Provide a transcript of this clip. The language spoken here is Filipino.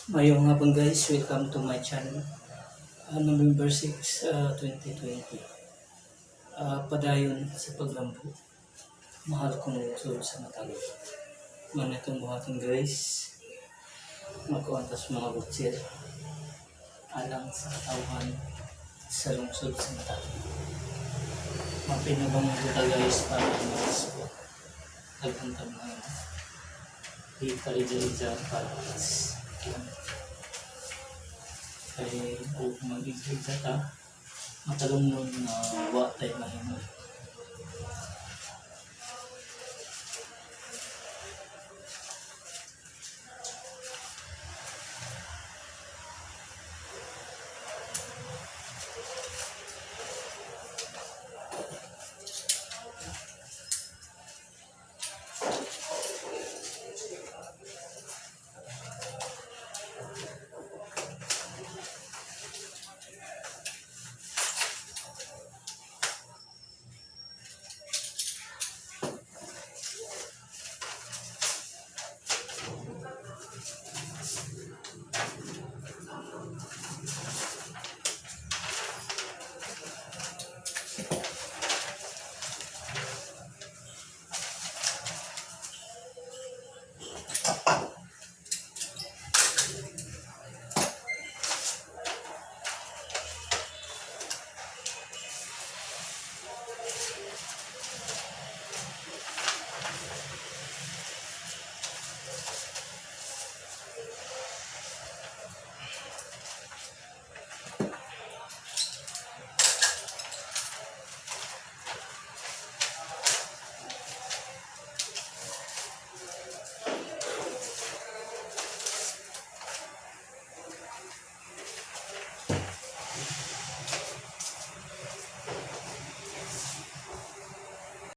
Mayong hapon guys, welcome to my channel. November 6, 2020. Padayon sa paglambo. Mahal kong sul sa matalo. Manitong buhaton guys. Magkuantas mga butsil. Alang sa katawan sa lungsod sa matalo. Mapinabang kita guys para mas tagtantag na di kalidaliza para mas kay kung mag-iglig ta matalong nun na wa tayo mahimo.